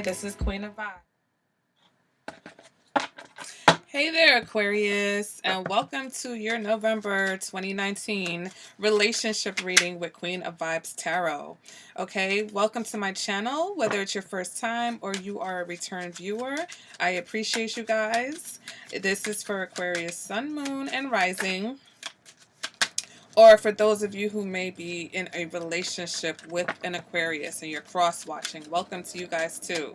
this is Queen of Vibe. Hey there, Aquarius, and welcome to your November 2019 relationship reading with Queen of Vibes Tarot. Okay, welcome to my channel, whether it's your first time or you are a return viewer. I appreciate you guys. This is for Aquarius Sun, Moon, and Rising. Or for those of you who may be in a relationship with an Aquarius and you're cross-watching, welcome to you guys too.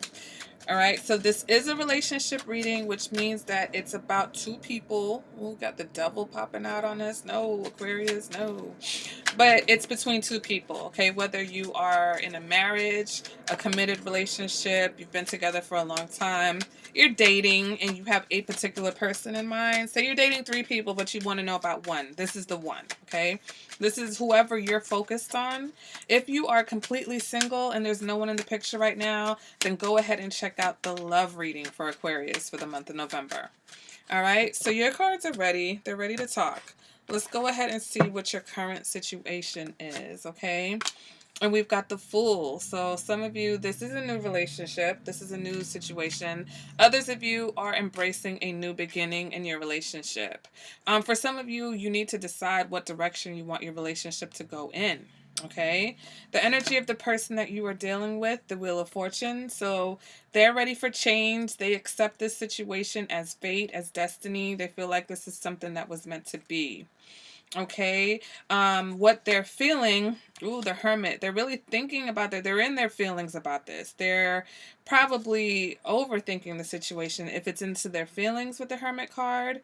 All right, so this is a relationship reading, which means that it's about two people. Ooh, got the devil popping out on us. No, Aquarius, no. But it's between two people, okay? Whether you are in a marriage, a committed relationship, you've been together for a long time, you're dating, and you have a particular person in mind. Say you're dating three people, but you want to know about one. This is the one, okay? This is whoever you're focused on. If you are completely single and there's no one in the picture right now, then go ahead and check out the love reading for Aquarius for the month of November. All right, so your cards are ready. They're ready to talk. Let's go ahead and see what your current situation is, okay? And we've got the Fool. So some of you, this is a new relationship. This is a new situation. Others of you are embracing a new beginning in your relationship. For some of you, you need to decide what direction you want your relationship to go in. Okay, the energy of the person that you are dealing with, the Wheel of Fortune. So they're ready for change. They accept this situation as fate, as destiny. They feel like this is something that was meant to be. Okay, what they're feeling, ooh, the Hermit, they're really thinking about it. They're in their feelings about this. They're probably overthinking the situation if it's into their feelings with the Hermit card.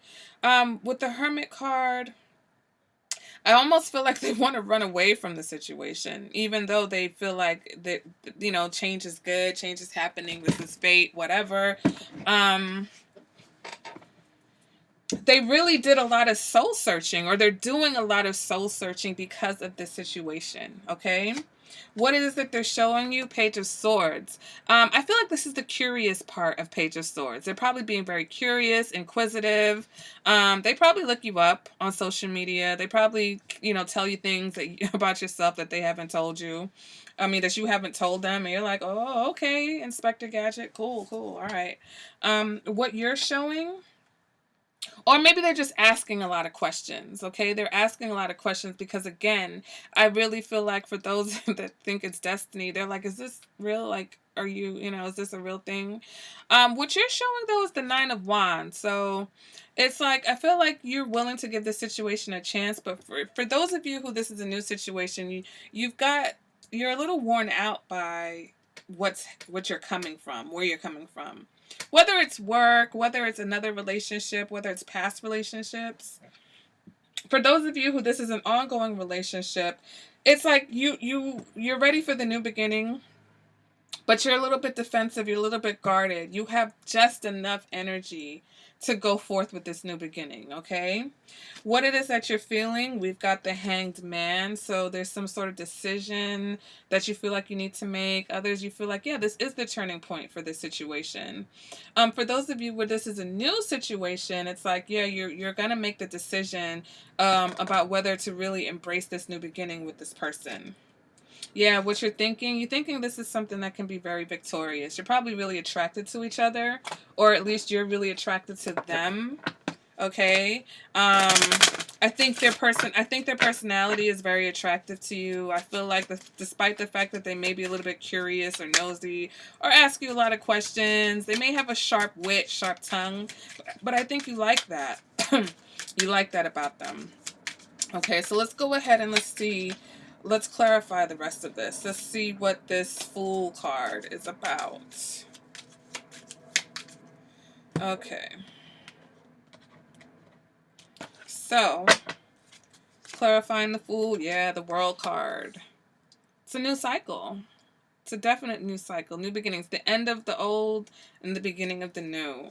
With the Hermit card, I almost feel like they want to run away from the situation, even though they feel like that, you know, change is good, change is happening, this is fate, whatever. They really did a lot of soul searching, or they're doing a lot of soul searching because of this situation, okay? What is it that they're showing you? Page of Swords. I feel like this is the curious part of Page of Swords. They're probably being very curious, inquisitive. They probably look you up on social media. They probably, you know, tell you things that about yourself that they haven't told you. I mean, that you haven't told them. And you're like, oh, okay, Inspector Gadget. Cool, cool. All right. What you're showing... Or maybe they're just asking a lot of questions, okay? They're asking a lot of questions because, again, I really feel like for those that think it's destiny, they're like, is this real? Like, are you, you know, is this a real thing? What you're showing, though, is the Nine of Wands. So it's like, I feel like you're willing to give this situation a chance. But for those of you who this is a new situation, you're a little worn out by what you're coming from, where you're coming from. Whether it's work, whether it's another relationship, whether it's past relationships. For those of you who this is an ongoing relationship, it's like you're ready for the new beginning, but you're a little bit defensive, you're a little bit guarded. You have just enough energy to go forth with this new beginning, okay? What it is that you're feeling, we've got the Hanged Man. So there's some sort of decision that you feel like you need to make. Others, you feel like, yeah, this is the turning point for this situation. For those of you where this is a new situation, it's like, yeah, you're going to make the decision about whether to really embrace this new beginning with this person. Yeah, what you're thinking this is something that can be very victorious. You're probably really attracted to each other, or at least you're really attracted to them. Okay. I think their personality is very attractive to you. I feel like despite the fact that they may be a little bit curious or nosy or ask you a lot of questions, they may have a sharp wit, sharp tongue, but I think you like that. You like that about them. Okay, so let's go ahead and let's clarify the rest of this. Let's see what this Fool card is about. Okay. So, clarifying the Fool, yeah, the World card. It's a new cycle. It's a definite new cycle, new beginnings. The end of the old and the beginning of the new.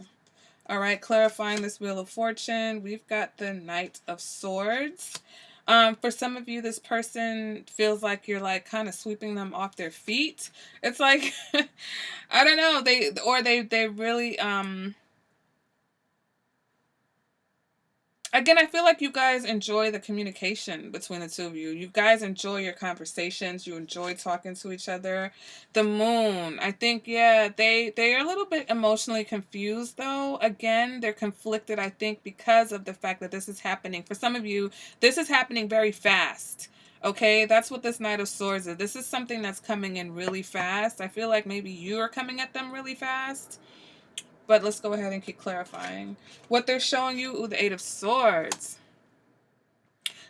All right, clarifying this Wheel of Fortune, we've got the Knight of Swords. For some of you, this person feels like you're like kind of sweeping them off their feet. It's like, I don't know, they really, Again, I feel like you guys enjoy the communication between the two of you. You guys enjoy your conversations. You enjoy talking to each other. The moon, I think, yeah, they are a little bit emotionally confused though. Again, they're conflicted, I think, because of the fact that this is happening. For some of you, this is happening very fast. Okay, that's what this Knight of Swords is. This is something that's coming in really fast. I feel like maybe you are coming at them really fast. But let's go ahead and keep clarifying. What they're showing you, ooh, the Eight of Swords.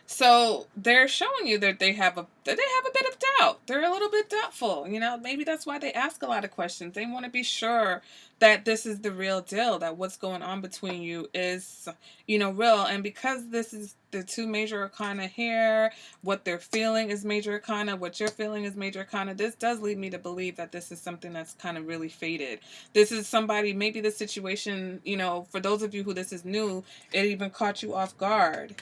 So they're showing you that they have a bit of doubt. They're a little bit doubtful. You know, maybe that's why they ask a lot of questions. They want to be sure that this is the real deal, that what's going on between you is, you know, real. And because this is the two major arcana here, what they're feeling is major arcana, what you're feeling is major arcana, this does lead me to believe that this is something that's kind of really fated. This is somebody, maybe the situation, you know, for those of you who this is new, it even caught you off guard.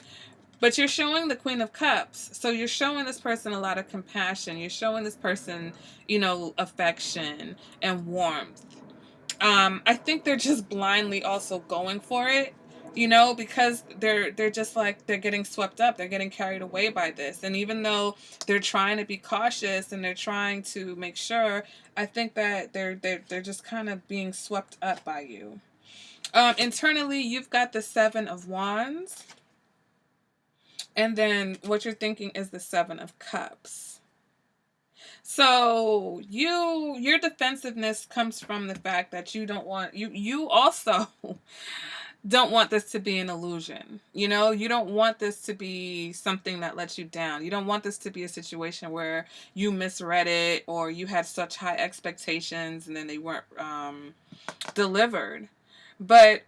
But you're showing the Queen of Cups. So you're showing this person a lot of compassion. You're showing this person, you know, affection and warmth. I think they're just blindly also going for it, you know, because they're just like, they're getting swept up. They're getting carried away by this. And even though they're trying to be cautious and they're trying to make sure, I think that they're just kind of being swept up by you. Internally, you've got the Seven of Wands. And then what you're thinking is the Seven of Cups. So your defensiveness comes from the fact that you don't want, you also don't want this to be an illusion. You know, you don't want this to be something that lets you down. You don't want this to be a situation where you misread it or you had such high expectations and then they weren't delivered. But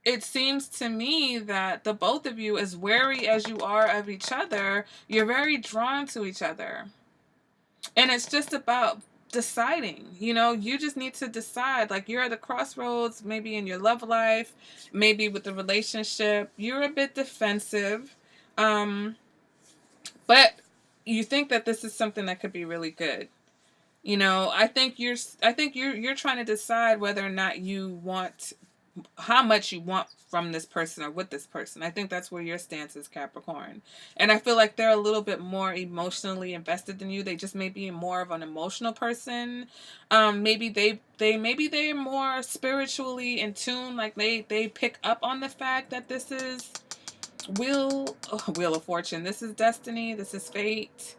it seems to me that the both of you, as wary as you are of each other, you're very drawn to each other. And it's just about deciding. You know, you just need to decide. Like, you're at the crossroads, maybe in your love life, maybe with the relationship. You're a bit defensive. But you think that this is something that could be really good. You know, I think you're trying to decide whether or not you want, how much you want from this person or with this person. I think that's where your stance is, Capricorn. And I feel like they're a little bit more emotionally invested than you. They just may be more of an emotional person. Maybe maybe they're more spiritually in tune. Like they pick up on the fact that this is Wheel of Fortune. This is destiny. This is fate.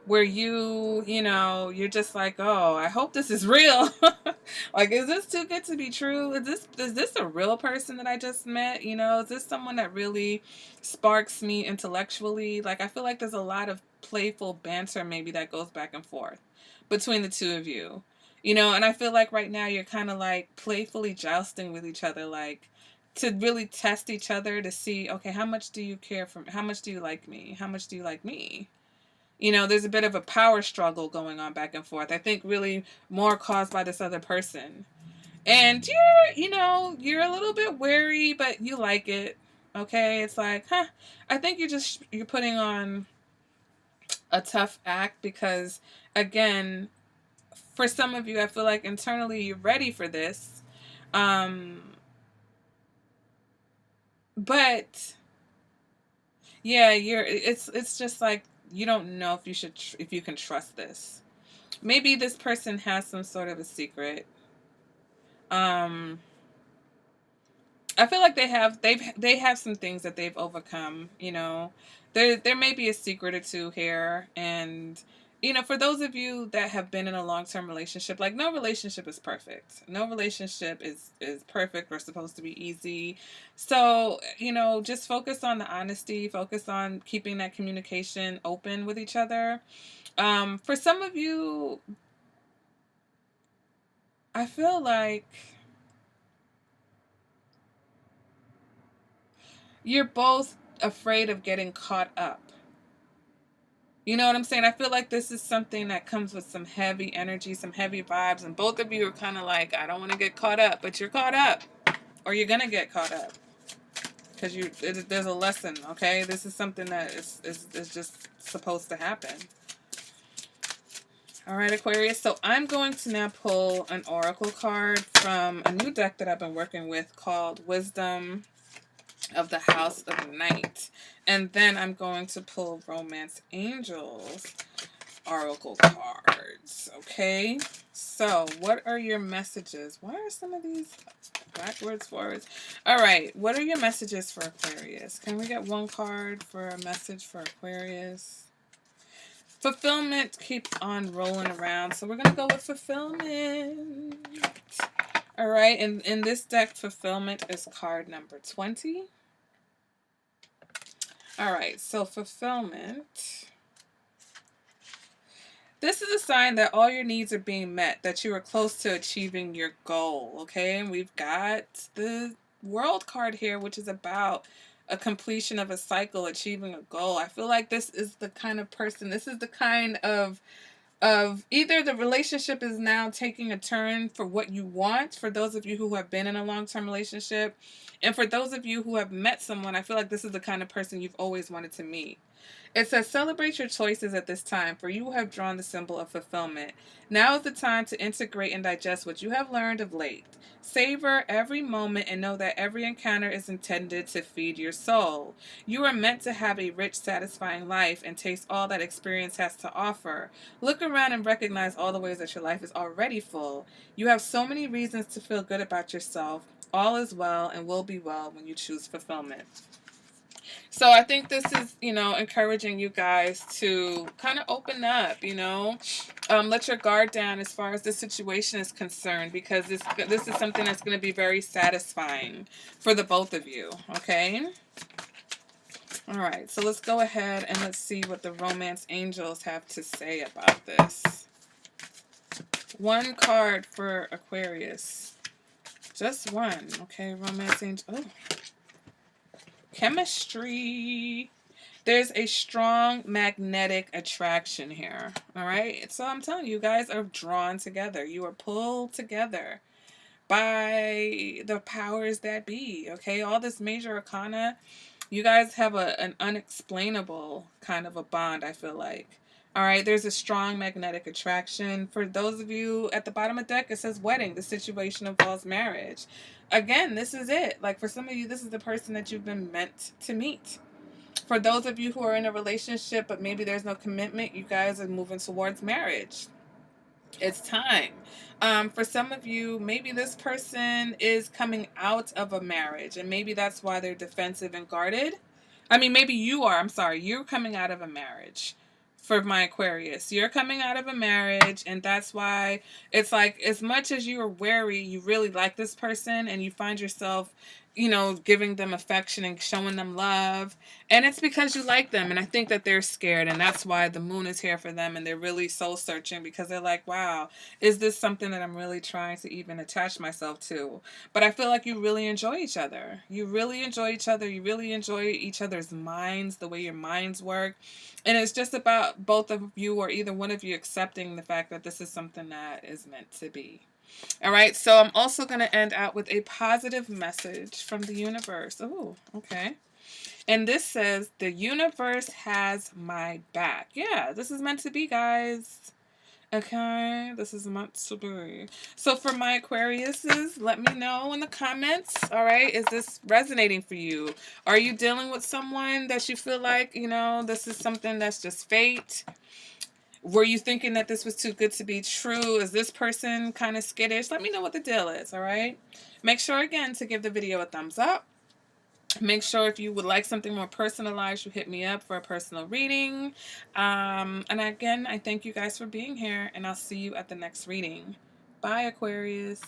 Where you know, you're just like, oh, I hope this is real. Like, is this too good to be true? Is this a real person that I just met? You know, is this someone that really sparks me intellectually? Like, I feel like there's a lot of playful banter maybe that goes back and forth between the two of you. You know, and I feel like right now you're kind of like playfully jousting with each other, like to really test each other to see, okay, how much do you care for me? How much do you like me? How much do you like me? You know, there's a bit of a power struggle going on back and forth. I think really more caused by this other person. And you know, you're a little bit wary, but you like it. Okay? It's like, I think you're putting on a tough act because, again, for some of you, I feel like internally you're ready for this. But yeah, it's just like you don't know if if you can trust this. Maybe this person has some sort of a secret. Um, I feel like they have some things that they've overcome. You know, there may be a secret or two here, and you know, for those of you that have been in a long-term relationship, like no relationship is perfect. No relationship is perfect or supposed to be easy. So you know, just focus on the honesty. Focus on keeping that communication open with each other. For some of you, I feel like you're both afraid of getting caught up. You know what I'm saying? I feel like this is something that comes with some heavy energy, some heavy vibes, and both of you are kind of like, I don't want to get caught up, but you're caught up, or you're gonna get caught up because there's a lesson. Okay, this is something that is just supposed to happen. All right, Aquarius. So I'm going to now pull an oracle card from a new deck that I've been working with called Wisdom of the House of Night. And then I'm going to pull Romance Angels Oracle cards. Okay? So, what are your messages? Why are some of these backwards, forwards? All right. What are your messages for Aquarius? Can we get one card for a message for Aquarius? Fulfillment keeps on rolling around. So, we're going to go with fulfillment. All right. And in this deck, fulfillment is card number 20. All right. So, fulfillment. This is a sign that all your needs are being met, that you are close to achieving your goal, okay? And we've got the World card here, which is about a completion of a cycle, achieving a goal. I feel like this is the kind of person, this is the kind of either the relationship is now taking a turn for what you want, for those of you who have been in a long-term relationship, and for those of you who have met someone, I feel like this is the kind of person you've always wanted to meet. It says, celebrate your choices at this time, for you have drawn the symbol of fulfillment. Now is the time to integrate and digest what you have learned of late. Savor every moment and know that every encounter is intended to feed your soul. You are meant to have a rich, satisfying life and taste all that experience has to offer. Look around and recognize all the ways that your life is already full. You have so many reasons to feel good about yourself. All is well and will be well when you choose fulfillment. So I think this is, encouraging you guys to kind of open up, let your guard down as far as this situation is concerned, because this is something that's going to be very satisfying for the both of you, okay? All right, so let's go ahead and let's see what the Romance Angels have to say about this. One card for Aquarius. Just one, okay? Romance Angel. Oh. Chemistry. There's a strong magnetic attraction here. All right. So I'm telling you, you guys are drawn together. You are pulled together by the powers that be. Okay. All this major arcana, you guys have an unexplainable kind of a bond, I feel like. All right. There's a strong magnetic attraction. For those of you at the bottom of the deck, it says wedding. The situation involves marriage. Again, this is it. Like for some of you, this is the person that you've been meant to meet. For those of you who are in a relationship, but maybe there's no commitment, you guys are moving towards marriage. It's time. For some of you, maybe this person is coming out of a marriage, and maybe that's why they're defensive and guarded. I mean, maybe you are. I'm sorry. You're coming out of a marriage. For my Aquarius, you're coming out of a marriage, and that's why it's like, as much as you are wary, you really like this person, and you find yourself, giving them affection and showing them love, and it's because you like them, and I think that they're scared, and that's why the moon is here for them, and they're really soul searching, because they're like, wow, is this something that I'm really trying to even attach myself to? But I feel like you really enjoy each other. You really enjoy each other. You really enjoy each other's minds, the way your minds work. And it's just about both of you or either one of you accepting the fact that this is something that is meant to be. All right, so I'm also going to end out with a positive message from the universe. Oh, okay. And this says, the universe has my back. Yeah, this is meant to be, guys. Okay, this is meant to be. So for my Aquariuses, let me know in the comments. All right, is this resonating for you? Are you dealing with someone that you feel like, this is something that's just fate? Were you thinking that this was too good to be true? Is this person kind of skittish? Let me know what the deal is, all right? Make sure, again, to give the video a thumbs up. Make sure if you would like something more personalized, you hit me up for a personal reading. And again, I thank you guys for being here, and I'll see you at the next reading. Bye, Aquarius.